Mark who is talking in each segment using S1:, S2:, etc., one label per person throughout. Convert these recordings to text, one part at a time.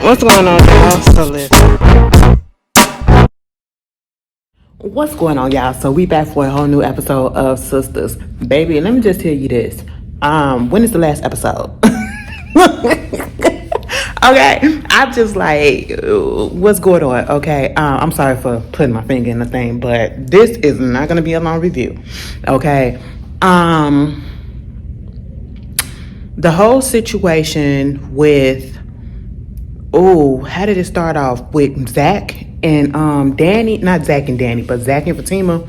S1: What's going on, y'all? What's going on, y'all? So we back for a whole new episode of Sistas. Baby, let me just tell you this. When is the last episode? Okay, I'm just like, what's going on? Okay, I'm sorry for putting my finger in the thing, but this is not gonna be a long review. Okay, the whole situation with how did it start off with Zach and Danny? Not Zach and Danny, but Zach and Fatima.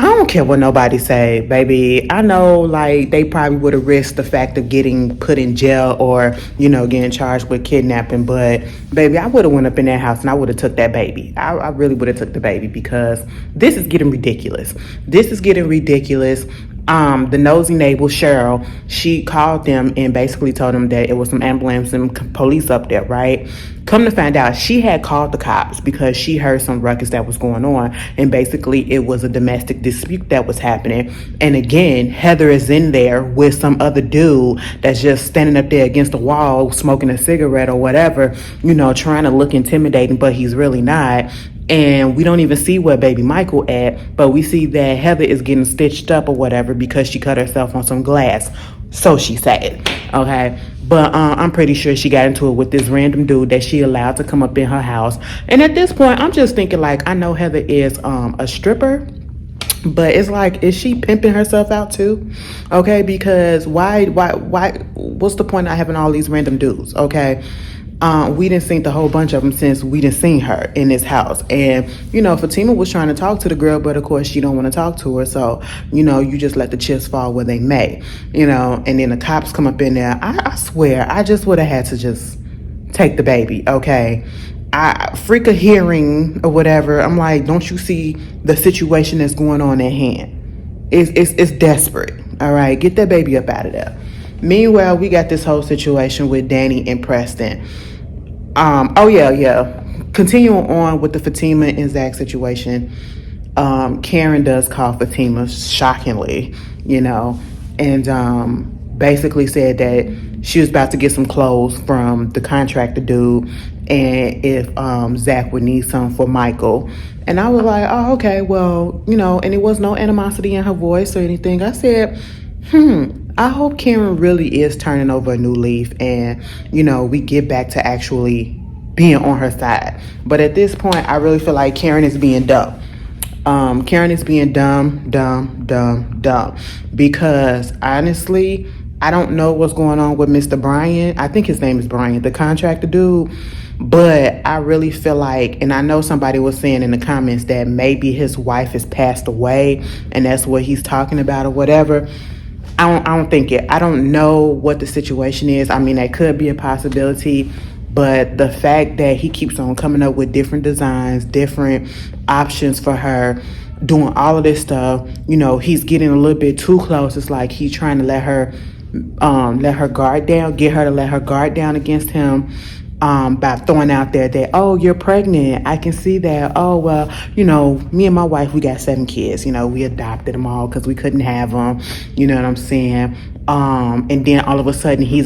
S1: I don't care what nobody say, baby. I know, like, they probably would have risked the fact of getting put in jail or, getting charged with kidnapping. But, baby, I would have went up in that house and I would have took that baby. I really would have took the baby because this is getting ridiculous. The nosy neighbor, Cheryl, she called them and basically told them that it was some ambulance and police up there, right? Come to find out, she had called the cops because she heard some ruckus that was going on, and basically it was a domestic dispute that was happening. And again, Heather is in there with some other dude that's just standing up there against the wall smoking a cigarette or whatever, trying to look intimidating, but he's really not. And we don't even see where baby Michael at, but we see that Heather is getting stitched up or whatever because she cut herself on some glass. So she said, okay? But I'm pretty sure she got into it with this random dude that she allowed to come up in her house. And at this point, I'm just thinking, like, I know Heather is a stripper, but it's like, is she pimping herself out too? Okay, because why, what's the point of having all these random dudes, okay? We didn't see the whole bunch of them since we didn't seen her in this house. And, Fatima was trying to talk to the girl, but of course she don't want to talk to her. So, you just let the chips fall where they may, and then the cops come up in there. I swear, I just would have had to just take the baby, okay? I freak a hearing or whatever. I'm like, don't you see the situation that's going on at hand? It's desperate, all right? Get that baby up out of there. Meanwhile, we got this whole situation with Danny and Preston. Continuing on with the Fatima and Zach situation, Karen does call Fatima shockingly, and basically said that she was about to get some clothes from the contractor dude, and if Zach would need some for Michael. And I was like, oh, okay, well, and there was no animosity in her voice or anything. I said, I hope Karen really is turning over a new leaf and, we get back to actually being on her side. But at this point, I really feel like Karen is being dumb. Karen is being dumb. Because honestly, I don't know what's going on with Mr. Brian. I think his name is Brian, the contractor dude. But I really feel like, and I know somebody was saying in the comments that maybe his wife has passed away and that's what he's talking about or whatever. I don't think it. I don't know what the situation is. I mean, that could be a possibility, but the fact that he keeps on coming up with different designs, different options for her, doing all of this stuff, he's getting a little bit too close. It's like he's trying to let her guard down, get her to let her guard down against him. By throwing out there that, oh, you're pregnant. I can see that. Oh, well, me and my wife, we got 7 kids. We adopted them all because we couldn't have them. You know what I'm saying? And then all of a sudden he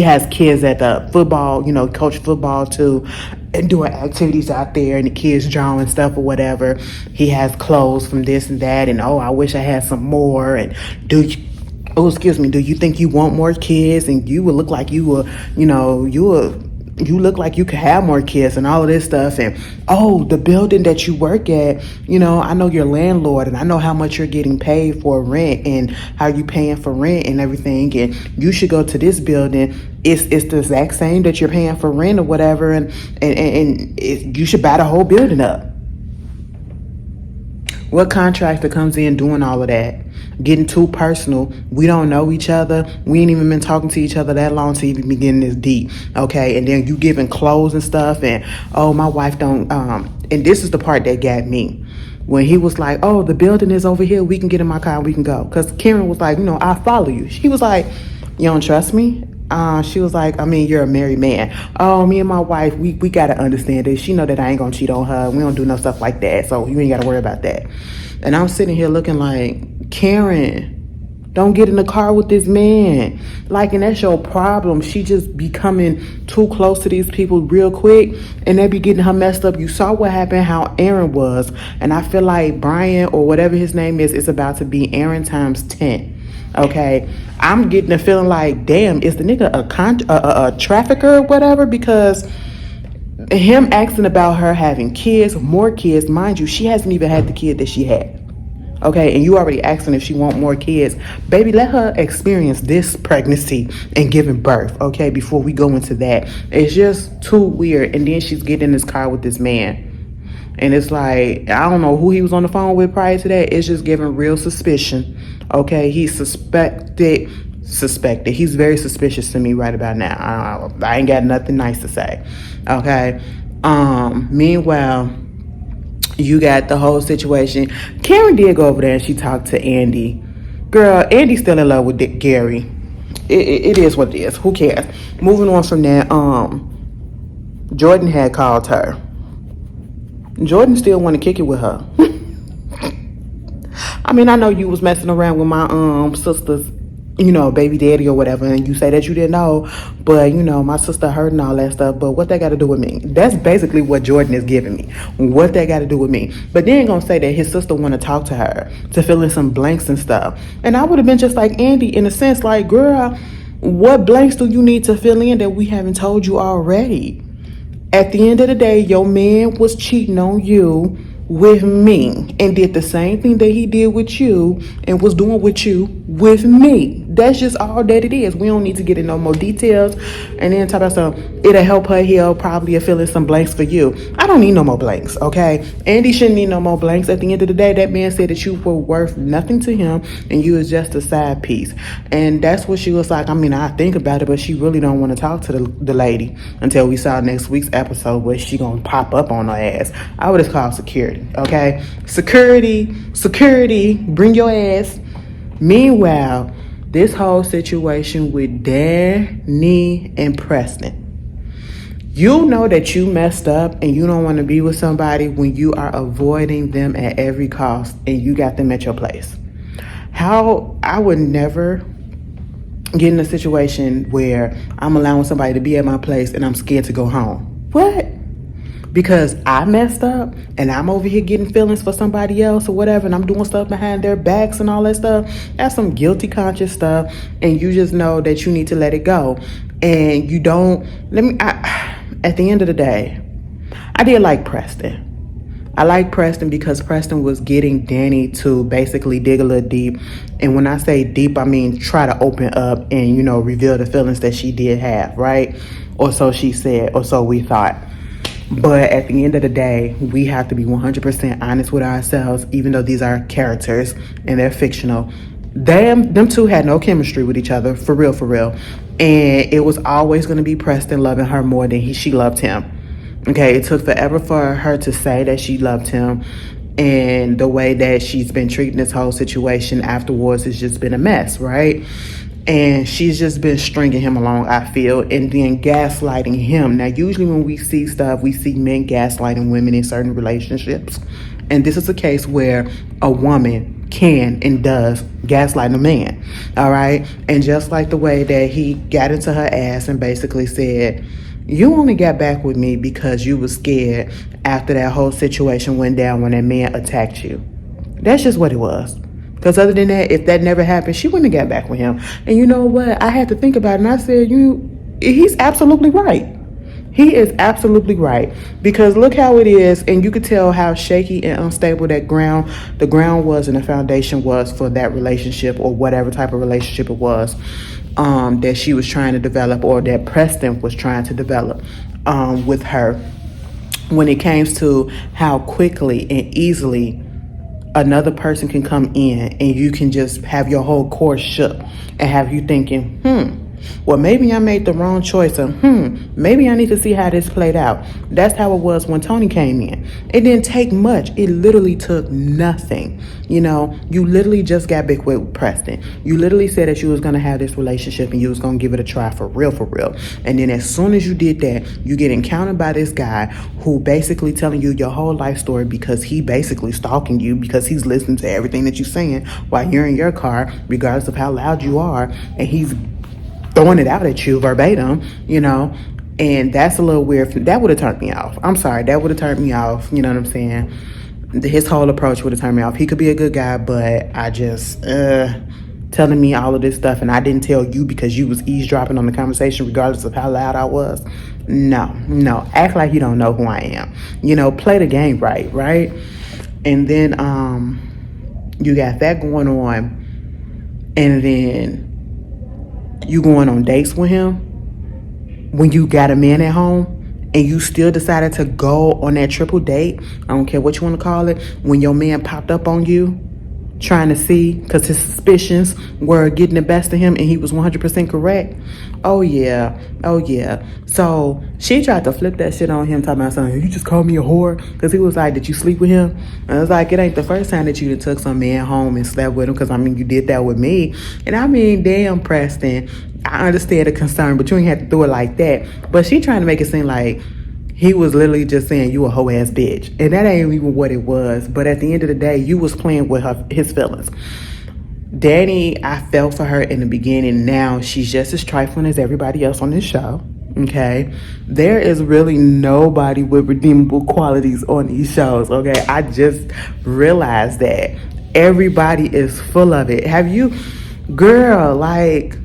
S1: has kids at the football, coach football too, and doing activities out there, and the kids drawing stuff or whatever. He has clothes from this and that, and I wish I had some more. And do you think you want more kids? And you would look like you look like you could have more kids and all of this stuff. And the building that you work at, I know your landlord and I know how much you're getting paid for rent and how you paying for rent and everything, and you should go to this building. It's the exact same that you're paying for rent or whatever, and you should buy the whole building up. What contractor comes in doing all of that? Getting too personal. We don't know each other. We ain't even been talking to each other that long to even be getting this deep. Okay, and then you giving clothes and stuff, and my wife don't. And this is the part that got me when he was like, "Oh, the building is over here. We can get in my car and we can go." Because Karen was like, "I'll follow you." She was like, "You don't trust me?" She was like, I mean, you're a married man. Oh, me and my wife, we got to understand this. She know that I ain't going to cheat on her. We don't do no stuff like that. So you ain't got to worry about that. And I'm sitting here looking like, Karen, Don't get in the car with this man. Like, and that's your problem. She just becoming too close to these people real quick, and they be getting her messed up. You saw what happened, how Aaron was, and I feel like Brian, or whatever his name is about to be Aaron times 10. Okay, I'm getting a feeling like, damn, is the nigga a trafficker or whatever? Because him asking about her having kids, more kids, mind you, she hasn't even had the kid that she had. Okay, and you already asking if she want more kids. Baby, let her experience this pregnancy and giving birth, okay, before we go into that. It's just too weird. And then she's getting in this car with this man. And it's like, I don't know who he was on the phone with prior to that. It's just giving real suspicion. Okay, he's suspected. He's very suspicious to me right about now. I ain't got nothing nice to say. Okay. Meanwhile, you got the whole situation. Karen did go over there and she talked to Andi. Girl, Andy's still in love with Gary. It is what it is. Who cares? Moving on from that, Jordan had called her. Jordan still want to kick it with her. I mean, I know you was messing around with my sister's, baby daddy or whatever, and you say that you didn't know, but my sister heard and all that stuff. But what that got to do with me? That's basically what Jordan is giving me. What that got to do with me? But then gonna say that his sister want to talk to her to fill in some blanks and stuff. And I would have been just like Andi in a sense, like, girl, what blanks do you need to fill in that we haven't told you already? At the end of the day, your man was cheating on you with me and did the same thing that he did with you and was doing with you with me. That's just all that it is. We don't need to get in no more details. And then talk about something, it'll help her heal, probably fill in some blanks for you. I don't need no more blanks, okay? Andi shouldn't need no more blanks. At the end of the day, that man said that you were worth nothing to him and you was just a side piece. And that's what she was like. I mean, I think about it, but she really don't want to talk to the lady until we saw next week's episode where she gonna pop up on her ass. I would have called security, okay? Security, bring your ass. Meanwhile, this whole situation with Danny and Preston. You know that you messed up and you don't want to be with somebody when you are avoiding them at every cost and you got them at your place. How I would never get in a situation where I'm allowing somebody to be at my place and I'm scared to go home. What? Because I messed up and I'm over here getting feelings for somebody else or whatever, and I'm doing stuff behind their backs and all that stuff. That's some guilty conscious stuff, and you just know that you need to let it go. And you don't, at the end of the day, I did like Preston. I like Preston because Preston was getting Danny to basically dig a little deep. And when I say deep, I mean try to open up and, reveal the feelings that she did have, right? Or so she said, or so we thought. But at the end of the day, we have to be 100% honest with ourselves, even though these are characters and they're fictional. Them two had no chemistry with each other, for real. And it was always going to be Preston loving her more than she loved him. Okay, it took forever for her to say that she loved him. And the way that she's been treating this whole situation afterwards has just been a mess, right? And she's just been stringing him along, I feel, and then gaslighting him. Now, usually when we see stuff, we see men gaslighting women in certain relationships. And this is a case where a woman can and does gaslight a man, all right? And just like the way that he got into her ass and basically said, you only got back with me because you were scared after that whole situation went down when that man attacked you. That's just what it was. Because other than that, if that never happened, she wouldn't have got back with him. And you know what? I had to think about it, and I said, he's absolutely right. He is absolutely right. Because look how it is, and you could tell how shaky and unstable the ground was and the foundation was for that relationship or whatever type of relationship it was that she was trying to develop or that Preston was trying to develop with her. When it came to how quickly and easily another person can come in and you can just have your whole core shook and have you thinking, well, maybe I made the wrong choice, or maybe I need to see how this played out. That's how it was when Tony came in. It didn't take much. It literally took nothing. You know, you literally just got back with Preston. You literally said that you was going to have this relationship and you was going to give it a try for real, for real. And then as soon as you did that, you get encountered by this guy who basically telling you your whole life story because he basically stalking you because he's listening to everything that you're saying while you're in your car, regardless of how loud you are. And he's throwing it out at you verbatim, you know. And that's a little weird. That would have turned me off. I'm sorry. That would have turned me off. You know what I'm saying? His whole approach would have turned me off. He could be a good guy, but I just, telling me all of this stuff and I didn't tell you because you was eavesdropping on the conversation regardless of how loud I was. No. Act like you don't know who I am. You know, play the game right? And then you got that going on, and then you going on dates with him when you got a man at home and you still decided to go on that triple date. I don't care what you want to call it. When your man popped up on you trying to see, because his suspicions were getting the best of him and he was 100% correct. Oh yeah. So she tried to flip that shit on him, talking about something, you just called me a whore, because he was like, did you sleep with him? And I was like, it ain't the first time that you took some man home and slept with him, because I mean, you did that with me. And I mean, damn, Preston, I understand the concern, but you ain't have to do it like that. But she trying to make it seem like he was literally just saying you a hoe ass bitch, and that ain't even what it was. But at the end of the day, you was playing with his feelings. Danny, I felt for her in the beginning. Now she's just as trifling as everybody else on this show. Okay, there is really nobody with redeemable qualities on these shows. Okay, I just realized that everybody is full of it. Have you, girl, like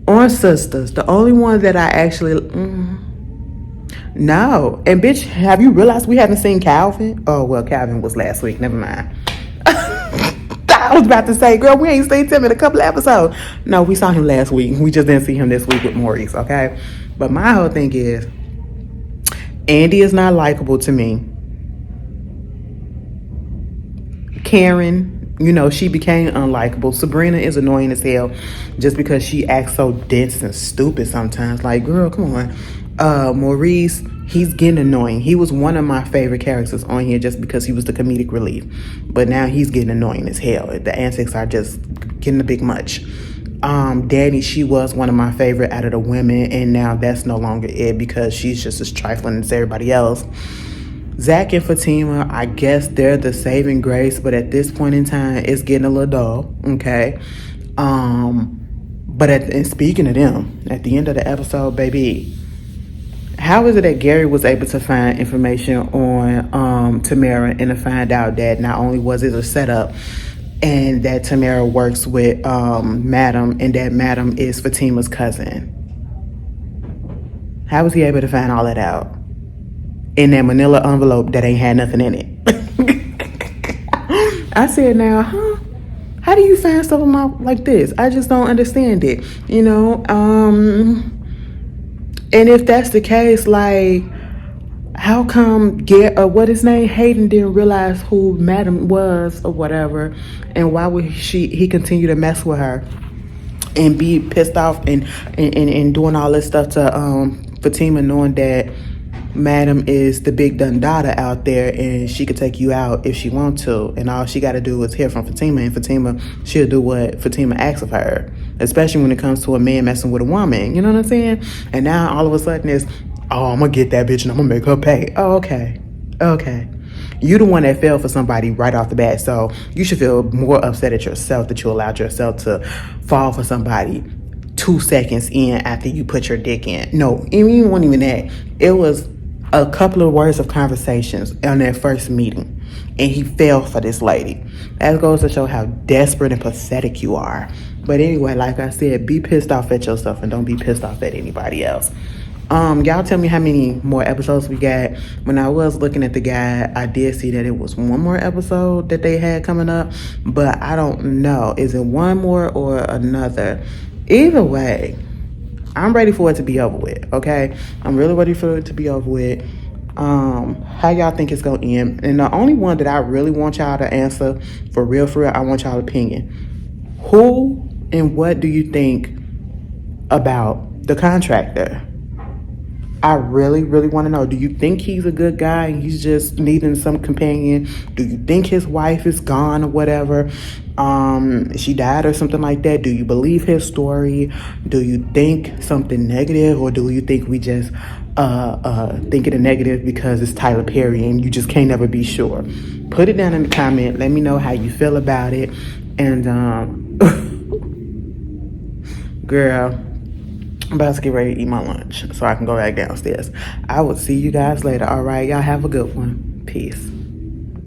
S1: on Sistas, the only one that I actually no. And bitch, have you realized we haven't seen Calvin? Oh well, Calvin was last week, never mind. I was about to say, girl, we ain't seen him in a couple of episodes. No, we saw him last week. We just didn't see him this week with Maurice, okay? But my whole thing is, Andi is not likable to me. Karen, you know, she became unlikable. Sabrina is annoying as hell just because she acts so dense and stupid sometimes. Like, girl, come on. Maurice, he's getting annoying. He was one of my favorite characters on here just because he was the comedic relief. But now he's getting annoying as hell. The antics are just getting a bit much. Danny, she was one of my favorite out of the women, and now that's no longer it because she's just as trifling as everybody else. Zach and Fatima, I guess they're the saving grace, but at this point in time, it's getting a little dull, okay? But and speaking of them, at the end of the episode, baby, how is it that Gary was able to find information on Tamara and to find out that not only was it a setup and that Tamara works with Madam and that Madam is Fatima's cousin? How was he able to find all that out in that manila envelope that ain't had nothing in it? I said, now, how do you find stuff like this? I just don't understand it, you know? And if that's the case, like, how come what his name, Hayden, didn't realize who Madam was or whatever, and why would he continue to mess with her and be pissed off and doing all this stuff to Fatima, knowing that Madam is the big done daughter out there and she could take you out if she wants to, and all she got to do is hear from Fatima, and Fatima, she'll do what Fatima asks of her, especially when it comes to a man messing with a woman, you know what I'm saying? And now all of a sudden it's, oh, I'm gonna get that bitch and I'm gonna make her pay. Oh, okay. You the one that fell for somebody right off the bat, so you should feel more upset at yourself that you allowed yourself to fall for somebody 2 seconds in after you put your dick in. No, it wasn't even that. It was a couple of words of conversations on their first meeting, and he fell for this lady. That goes to show how desperate and pathetic you are. But anyway, like I said, be pissed off at yourself and don't be pissed off at anybody else. Y'all tell me how many more episodes we got. When I was looking at the guide, I did see that it was one more episode that they had coming up, but I don't know. Is it one more or another? Either way, I'm ready for it to be over with, okay? I'm really ready for it to be over with. How y'all think it's gonna end? And the only one that I really want y'all to answer, for real, I want y'all opinion. Who and what do you think about the contractor. I really, really want to know, do you think he's a good guy and he's just needing some companion? Do you think his wife is gone or whatever? She died or something like that? Do you believe his story? Do you think something negative, or do you think we just thinking a negative because it's Tyler Perry and you just can't never be sure? Put it down in the comment. Let me know how you feel about it. And girl, I'm about to get ready to eat my lunch so I can go back downstairs. I will see you guys later. All right, y'all have a good one. Peace.